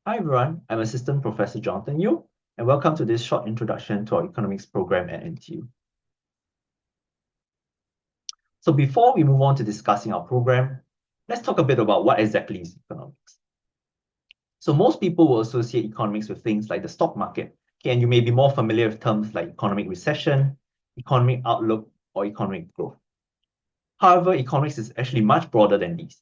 Hi everyone, I'm Assistant Professor Jonathan Yeo, and welcome to this short introduction to our economics program at NTU. So before we move on to discussing our program, let's talk a bit about what exactly is economics. So most people will associate economics with things like the stock market, okay, and you may be more familiar with terms like economic recession, economic outlook, or economic growth. However, economics is actually much broader than these.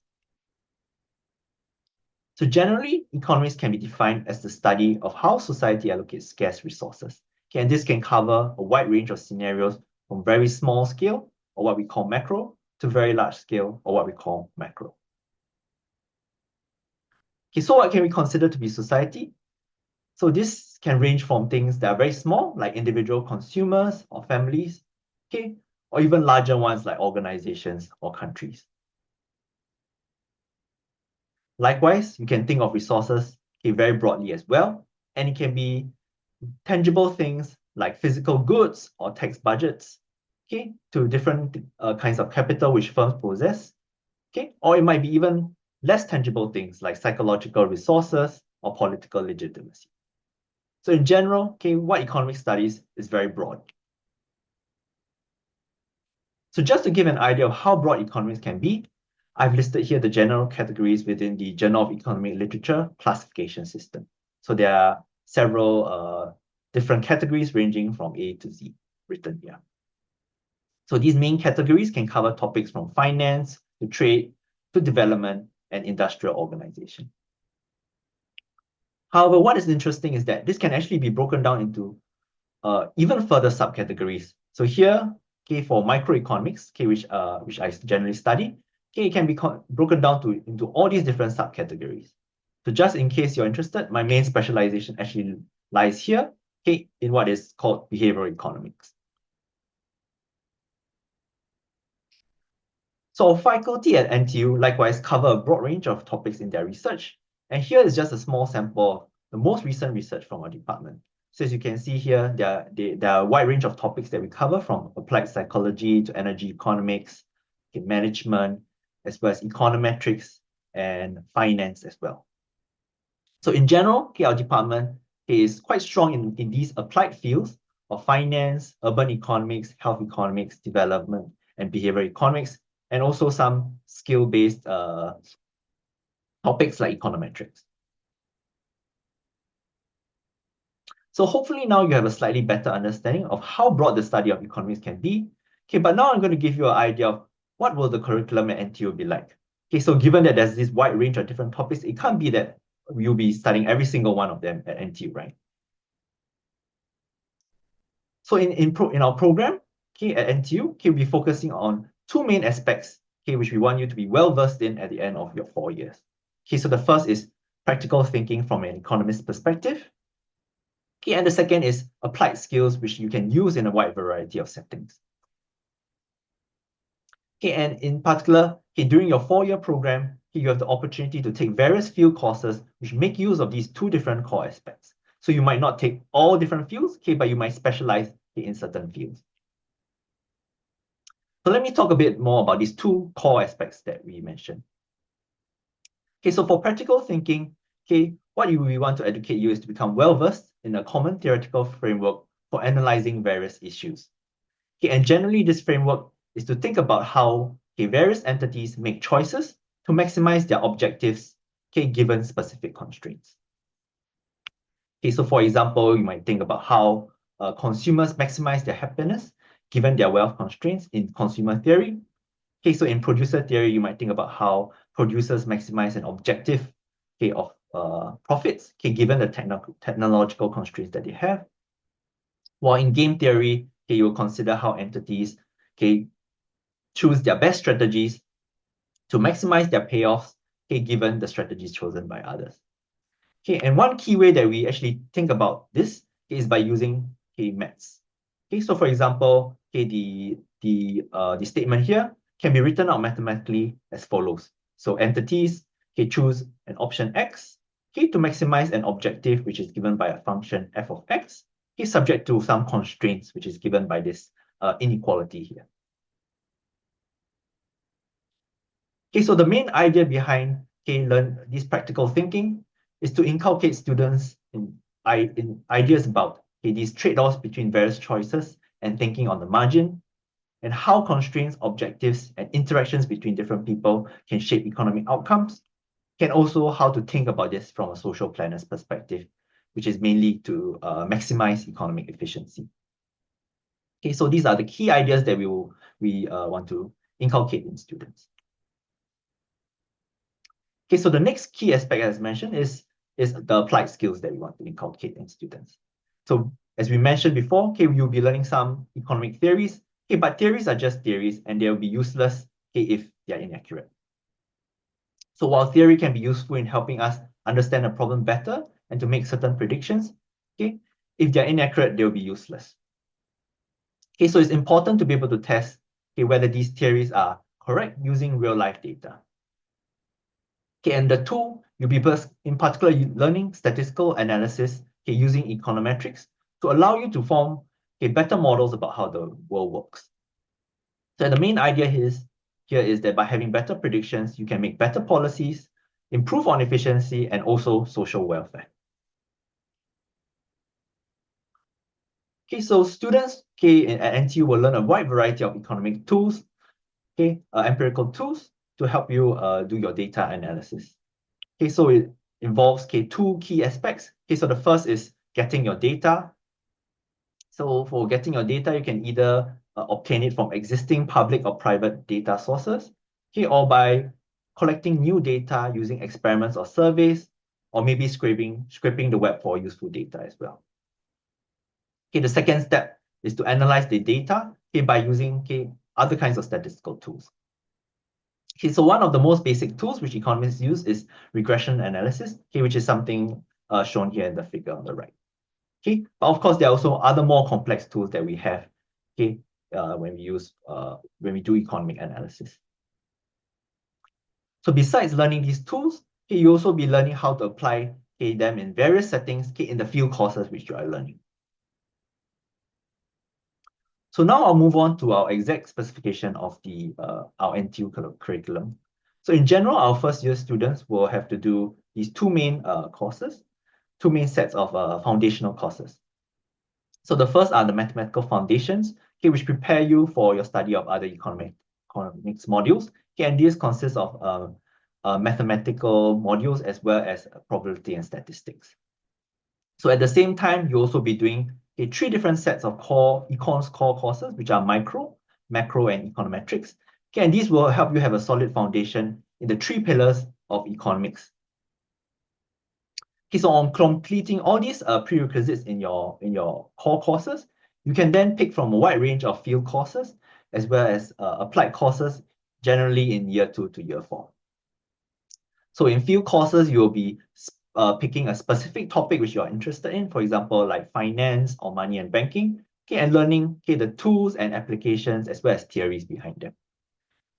So generally, economics can be defined as the study of how society allocates scarce resources. Okay, and this can cover a wide range of scenarios from very small scale, or what we call macro, to very large scale, or what we call macro. Okay, so what can we consider to be society? So this can range from things that are very small, like individual consumers or families, okay, or even larger ones like organizations or countries. Likewise, you can think of resources, okay, very broadly as well, and it can be tangible things like physical goods or tax budgets, okay, to different kinds of capital which firms possess, okay, or it might be even less tangible things like psychological resources or political legitimacy. So in general, okay, what economics studies is very broad. So just to give an idea of how broad economics can be, I've listed here the general categories within the Journal of Economic Literature classification system. So there are several different categories ranging from A to Z written here. So these main categories can cover topics from finance to trade to development and industrial organization. However, what is interesting is that this can actually be broken down into even further subcategories. So here, okay, for microeconomics, okay, which I generally study, okay, it can be broken down into all these different subcategories. So just in case you're interested, my main specialization actually lies here, okay, in what is called behavioral economics. So our faculty at NTU likewise cover a broad range of topics in their research. And here is just a small sample of the most recent research from our department. So as you can see here, there are a wide range of topics that we cover, from applied psychology to energy economics, okay, management, as well as econometrics and finance as well. So in general, okay, our department is quite strong in these applied fields of finance, urban economics, health economics, development, and behavioral economics, and also some skill-based topics like econometrics. So hopefully now you have a slightly better understanding of how broad the study of economics can be. Okay, but now I'm going to give you an idea of what will the curriculum at NTU be like. Okay, so given that there's this wide range of different topics, it can't be that you'll be studying every single one of them at NTU, right? So in our program, okay, at NTU, okay, we'll be focusing on two main aspects, okay, which we want you to be well versed in at the end of your 4 years. Okay, so the first is practical thinking from an economist perspective. Okay, and the second is applied skills, which you can use in a wide variety of settings. Okay, and in particular, okay, during your 4-year program, okay, you have the opportunity to take various field courses which make use of these two different core aspects. So you might not take all different fields, okay, but you might specialize in certain fields. So let me talk a bit more about these two core aspects that we mentioned. Okay, so for practical thinking, okay, what we want to educate you is to become well-versed in a common theoretical framework for analyzing various issues. Okay, and generally this framework is to think about how, okay, various entities make choices to maximize their objectives, okay, given specific constraints. Okay, so for example, you might think about how consumers maximize their happiness given their wealth constraints in consumer theory. Okay, so in producer theory, you might think about how producers maximize an objective, okay, of profits, okay, given the technological constraints that they have. While in game theory, okay, you will consider how entities, okay, choose their best strategies to maximize their payoffs, okay, given the strategies chosen by others. Okay, and one key way that we actually think about this is by using, okay, maths. Okay, so for example, okay, the statement here can be written out mathematically as follows. So entities, okay, choose an option X, okay, to maximize an objective which is given by a function f of x, okay, subject to some constraints which is given by this inequality here. Okay, so the main idea behind, okay, learn this practical thinking, is to inculcate students in ideas about these trade-offs between various choices and thinking on the margin, and how constraints, objectives, and interactions between different people can shape economic outcomes, can also how to think about this from a social planner's perspective, which is mainly to maximize economic efficiency. Okay, so these are the key ideas that we want to inculcate in students. Okay, so the next key aspect, as mentioned, is the applied skills that we want to inculcate in students. So as we mentioned before, okay, you'll be learning some economic theories, okay, but theories are just theories and they'll be useless, okay, if they're inaccurate. So while theory can be useful in helping us understand a problem better and to make certain predictions, okay, if they're inaccurate, they'll be useless. Okay, so it's important to be able to test, okay, whether these theories are correct using real-life data. Okay, and the tool you'll be in particular learning statistical analysis, okay, using econometrics to allow you to form better models about how the world works. So the main idea here is that by having better predictions, you can make better policies, improve on efficiency, and also social welfare. Okay, so students at NTU will learn a wide variety of economic tools, empirical tools to help you do your data analysis. Okay, so it involves two key aspects. Okay, so the first is getting your data. So for getting your data, you can either obtain it from existing public or private data sources, okay, or by collecting new data using experiments or surveys, or maybe scraping the web for useful data as well. Okay, the second step is to analyze the data by using other kinds of statistical tools. Okay, so one of the most basic tools which economists use is regression analysis, which is something shown here in the figure on the right. Okay, but of course, there are also other more complex tools that we have when we do economic analysis. So besides learning these tools, you also be learning how to apply them in various settings in the field courses which you are learning. So now I'll move on to our exact specification of our NTU curriculum. So in general, our first year students will have to do these two main sets of foundational courses. So the first are the mathematical foundations, which prepare you for your study of other economics modules. And these consist of mathematical modules as well as probability and statistics. So at the same time, you'll also be doing three different sets of core courses, which are micro, macro, and econometrics. And these will help you have a solid foundation in the three pillars of economics. Okay, so on completing all these prerequisites in your core courses, you can then pick from a wide range of field courses as well as applied courses, generally in year 2 to year 4. So in field courses, you will be picking a specific topic which you are interested in, for example, like finance or money and banking, and learning the tools and applications as well as theories behind them.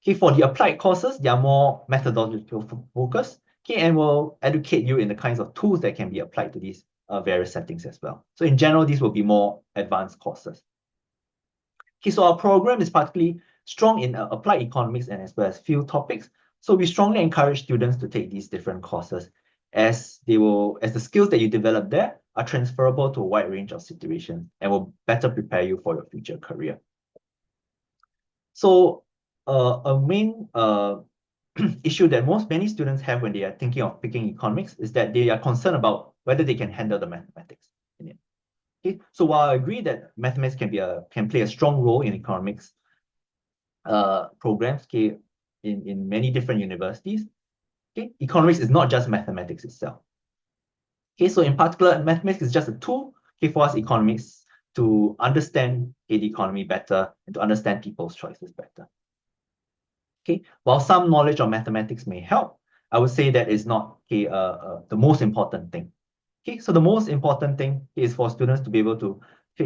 Okay, for the applied courses, they are more methodological focused, and will educate you in the kinds of tools that can be applied to these various settings as well. So in general, these will be more advanced courses. Okay, so our program is particularly strong in applied economics and as well as field topics. So we strongly encourage students to take these different courses as the skills that you develop there are transferable to a wide range of situations and will better prepare you for your future career. So a main issue that many students have when they are thinking of picking economics is that they are concerned about whether they can handle the mathematics in it. Okay, so while I agree that mathematics can play a strong role in economics programs in many different universities, economics is not just mathematics itself. Okay, so in particular, mathematics is just a tool for us economists to understand the economy better and to understand people's choices better. Okay, while some knowledge of mathematics may help, I would say that is not the most important thing. Okay, so the most important thing is for students to be able to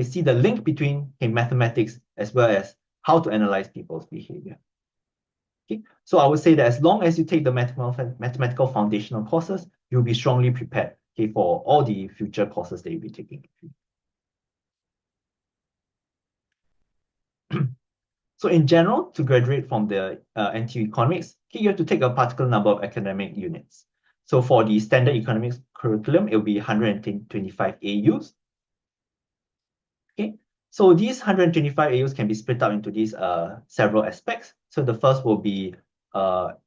see the link between mathematics as well as how to analyze people's behavior. Okay, so I would say that as long as you take the mathematical foundational courses, you'll be strongly prepared for all the future courses that you'll be taking. So in general, to graduate from the NTU Economics, you have to take a particular number of academic units. So for the standard economics curriculum, it will be 125 AUs. Okay, so these 125 AUs can be split up into these several aspects. So the first will be the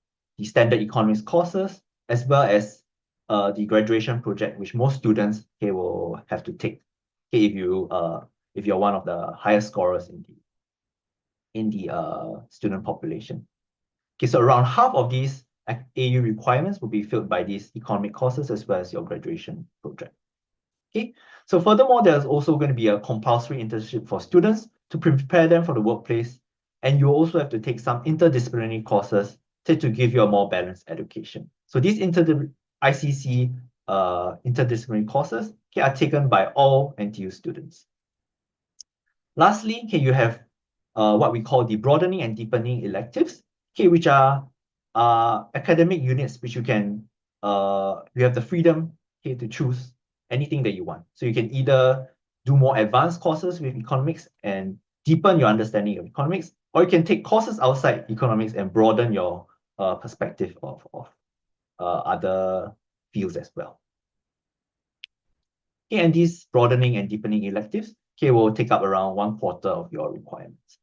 standard economics courses, as well as the graduation project, which most students will have to take. Okay, if you're one of the highest scorers in the student population. Okay, so around half of these AU requirements will be filled by these economic courses as well as your graduation project. Okay, so furthermore, there's also going to be a compulsory internship for students to prepare them for the workplace. And you also have to take some interdisciplinary courses to give you a more balanced education. So these ICC interdisciplinary courses are taken by all NTU students. Lastly, you have what we call the broadening and deepening electives, which are academic units which you have the freedom to choose anything that you want. So you can either do more advanced courses with economics and deepen your understanding of economics, or you can take courses outside economics and broaden your perspective of other fields as well. Okay, and these broadening and deepening electives will take up around 1/4 of your requirements.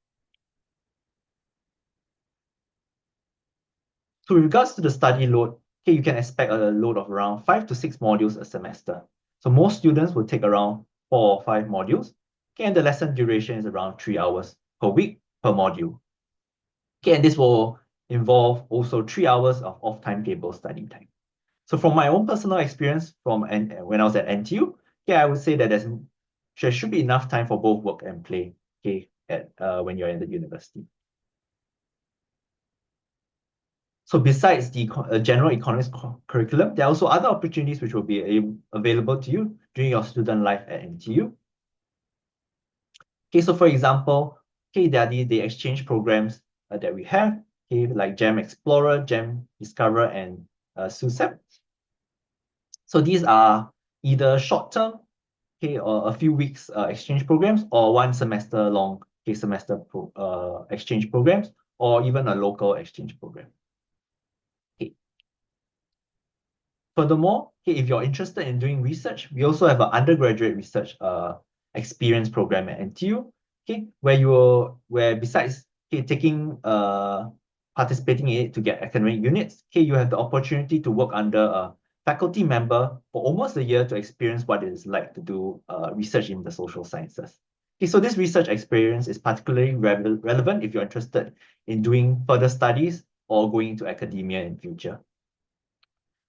So with regards to the study load, you can expect a load of around 5 to 6 modules a semester. So most students will take around 4 or 5 modules, and the lesson duration is around 3 hours per week per module. And this will involve also 3 hours of off-timetable study time. So from my own personal experience when I was at NTU, I would say that there should be enough time for both work and play when you're in the university. So besides the general economics curriculum, there are also other opportunities which will be available to you during your student life at NTU. Okay, so for example, there are the exchange programs that we have, like GEM Explorer, GEM Discover, and SUSEP. So these are either short-term, or a few weeks exchange programs, or 1 semester long exchange programs, or even a local exchange program. Furthermore, if you're interested in doing research, we also have an undergraduate research experience program at NTU, where besides participating in it to get academic units, you have the opportunity to work under a faculty member for almost a year to experience what it is like to do research in the social sciences. So this research experience is particularly relevant if you're interested in doing further studies or going into academia in future.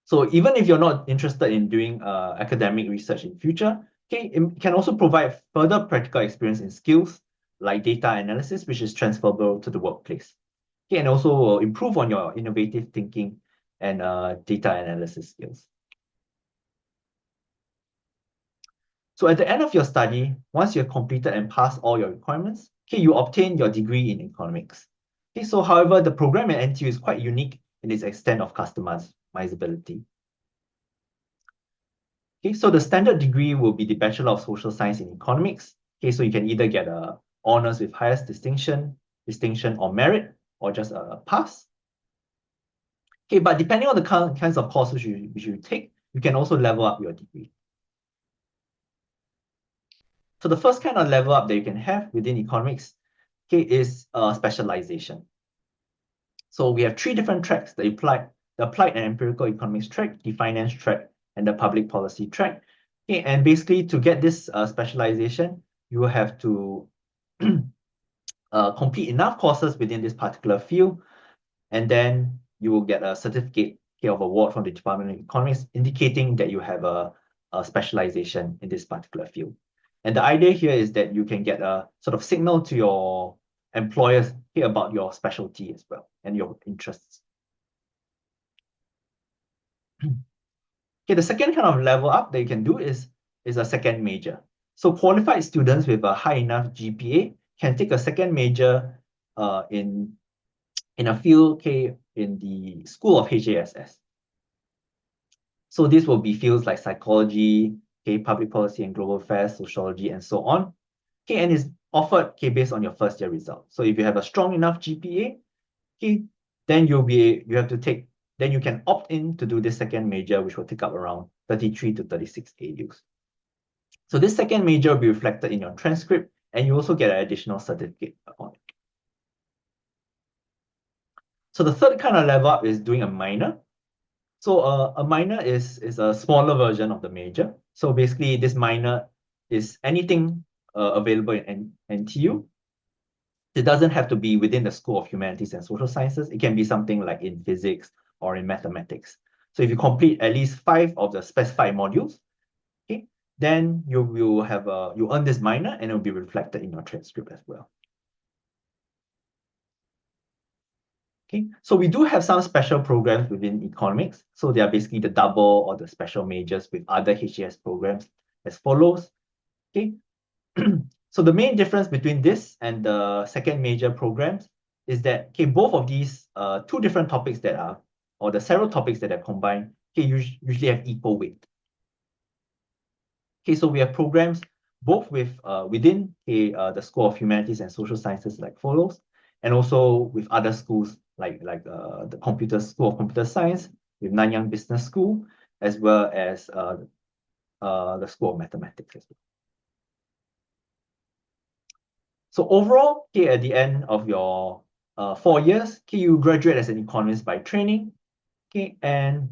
So even if you're not interested in doing academic research in future, it can also provide further practical experience in skills like data analysis, which is transferable to the workplace. And also will improve on your innovative thinking and data analysis skills. So at the end of your study, once you have completed and passed all your requirements, you obtain your degree in economics. So however, the program at NTU is quite unique in its extent of customizability. So the standard degree will be the Bachelor of Social Science in Economics. So you can either get a honors with highest distinction or merit, or just a pass. But depending on the kinds of courses which you take, you can also level up your degree. So the first kind of level up that you can have within economics is specialization. So we have 3 different tracks: the applied and empirical economics track, the finance track, and the public policy track. And basically, to get this specialization, you will have to complete enough courses within this particular field, and then you will get a certificate of award from the Department of Economics indicating that you have a specialization in this particular field. And the idea here is that you can get a sort of signal to your employers about your specialty as well and your interests. The second kind of level up that you can do is a second major. So qualified students with a high enough GPA can take a second major in a field in the School of HASS. So this will be fields like psychology, public policy and global affairs, sociology, and so on. And is offered based on your first year result. So if you have a strong enough GPA, then you have to take then you can opt in to do this second major, which will take up around 33 to 36 AUs. So this second major will be reflected in your transcript, and you also get an additional certificate on it. So the third kind of level up is doing a minor. So a minor is a smaller version of the major. So basically, this minor is anything available in NTU. It doesn't have to be within the School of Humanities and Social Sciences. It can be something like in physics or in mathematics. So if you complete at least 5 of the specified modules, okay, then you will have you earn this minor, and it will be reflected in your transcript as well. Okay, so we do have some special programs within economics. So they are basically the double or the special majors with other HES programs as follows. Okay, so the main difference between this and the second major programs is that, okay, both of these two different topics that are, or the several topics that are combined, okay, usually have equal weight. Okay, so we have programs both with within the School of Humanities and Social Sciences like follows, and also with other schools like the School of Computer Science with Nanyang Business School, as well as the School of Mathematics as well. So overall, okay, at the end of your 4 years, okay, you graduate as an economist by training, okay, and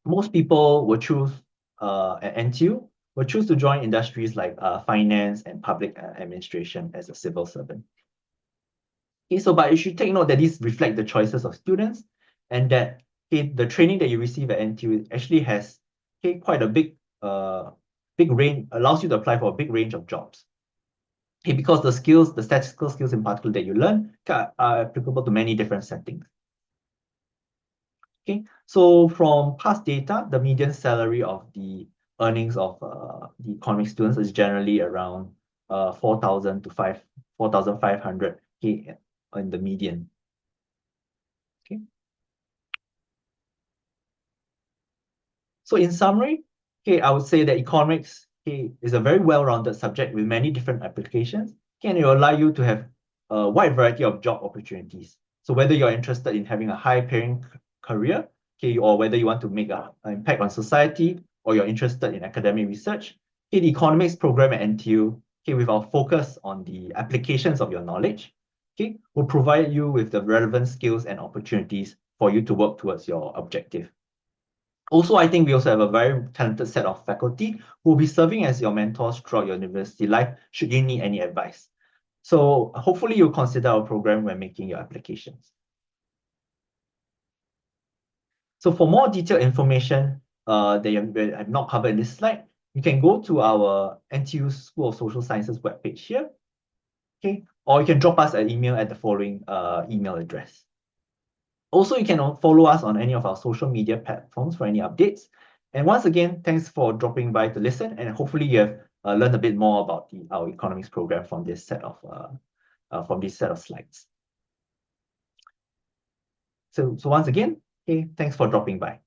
most people will choose at NTU will choose to join industries like finance and public administration as a civil servant. Okay, so but you should take note that these reflect the choices of students, and that, okay, the training that you receive at NTU actually has, okay, quite a big range, allows you to apply for a big range of jobs. Okay, because the skills, the statistical skills in particular that you learn are applicable to many different settings. Okay, so from past data, the median salary of the earnings of the economics students is generally around 4,000 to 4,500 in the median. Okay. So in summary, okay, I would say that economics, okay, is a very well-rounded subject with many different applications. Okay, and it will allow you to have a wide variety of job opportunities. So whether you're interested in having a high-paying career, okay, or whether you want to make an impact on society, or you're interested in academic research, okay, the economics program at NTU, okay, with our focus on the applications of your knowledge, okay, will provide you with the relevant skills and opportunities for you to work towards your objective. Also, I think we also have a very talented set of faculty who will be serving as your mentors throughout your university life should you need any advice. So hopefully you'll consider our program when making your applications. So for more detailed information that you have not covered in this slide, you can go to our NTU School of Social Sciences webpage here, okay? Or you can drop us an email at the following email address. Also, you can follow us on any of our social media platforms for any updates. And once again, thanks for dropping by to listen, and hopefully you have learned a bit more about our economics program from this set of slides. So once again, okay, thanks for dropping by.